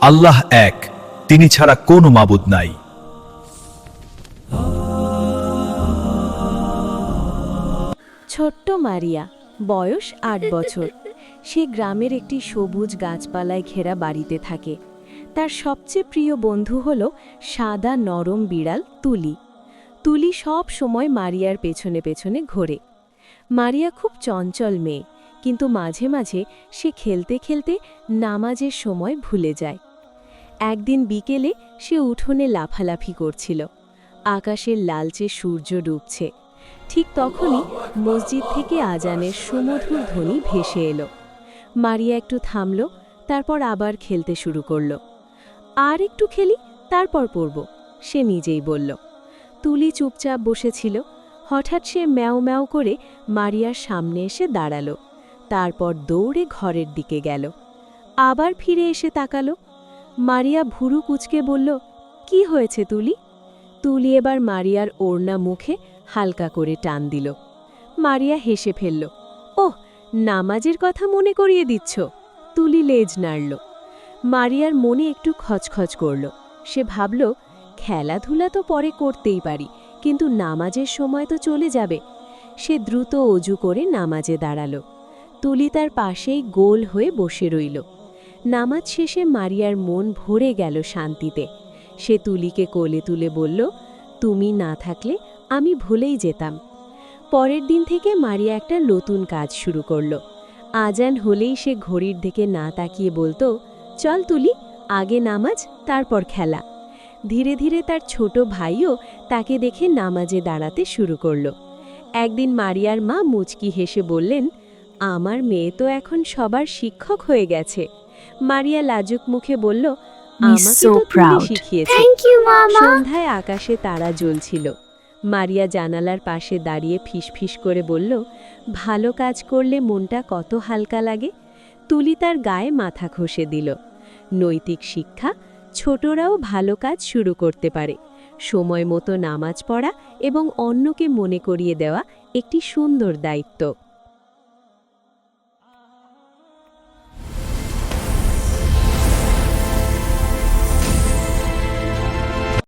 আল্লাহ এক, তিনি ছাড়া কোনো মাবুদ নাই। ছোট্ট মারিয়া, বয়স ৮ বছর। সে গ্রামের একটি সবুজ গাছপালায় ঘেরা বাড়িতে থাকে। তার সবচেয়ে প্রিয় বন্ধু হল সাদা নরম বিড়াল তুলি। তুলি সব সময় মারিয়ার পেছনে পেছনে ঘোরে। মারিয়া খুব চঞ্চল মেয়ে, কিন্তু মাঝে মাঝে সে খেলতে খেলতে নামাজের সময় ভুলে যায়। একদিন বিকেলে সে উঠোনে লাফালাফি করছিল। আকাশের লালচে সূর্য ডুবছে। ঠিক তখনই মসজিদ থেকে আজানের সুমধুর ধ্বনি ভেসে এলো। মারিয়া একটু থামল, তারপর আবার খেলতে শুরু করল। আর একটু খেলি, তারপর পড়ব, সে নিজেই বলল। তুলি চুপচাপ বসেছিল। হঠাৎ সে ম্যাও ম্যাও করে মারিয়ার সামনে এসে দাঁড়ালো। তারপর দৌড়ে ঘরের দিকে গেল। আবার ফিরে এসে তাকালো। মারিয়া ভুরু কুঁচকে বলল, কি হয়েছে তুলি? তুলি এবার মারিয়ার ওড়না মুখে হালকা করে টান দিল। মারিয়া হেসে ফেলল। ওহ, নামাজের কথা মনে করিয়ে দিচ্ছ। তুলি লেজ নাড়ল। মারিয়ার মনে একটু খচখচ করল। সে ভাবল, খেলাধুলা তো পরে করতেই পারি, কিন্তু নামাজের সময় তো চলে যাবে। সে দ্রুত অজু করে নামাজে দাঁড়াল। তুলি তার পাশেই গোল হয়ে বসে রইল। নামাজ শেষে মারিয়ার মন ভরে গেল শান্তিতে। সে তুলিকে কোলে তুলে বলল, তুমি না থাকলে আমি ভুলেই যেতাম। পরের দিন থেকে মারিয়া একটা নতুন কাজ শুরু করল। আজান হলেই সে ঘড়ির দিকে না তাকিয়ে বলতো, চল তুলি, আগে নামাজ, তারপর খেলা। ধীরে ধীরে তার ছোট ভাইও তাকে দেখে নামাজে দাঁড়াতে শুরু করল। একদিন মারিয়ার মা মুচকি হেসে বললেন, আমার মেয়ে তো এখন সবার শিক্ষক হয়ে গেছে। মারিয়া লাজুক মুখে বলল, আমাকে তো তুলি শিখিয়েছে। সন্ধ্যায় আকাশে তারা জ্বলছিল। মারিয়া জানালার পাশে দাঁড়িয়ে ফিসফিস করে বলল, ভালো কাজ করলে মনটা কত হালকা লাগে। তুলি তার গায়ে মাথা ঘষে দিল। নৈতিক শিক্ষা, ছোটরাও ভালো কাজ শুরু করতে পারে। সময় মতো নামাজ পড়া এবং অন্যকে মনে করিয়ে দেওয়া একটি সুন্দর দায়িত্ব।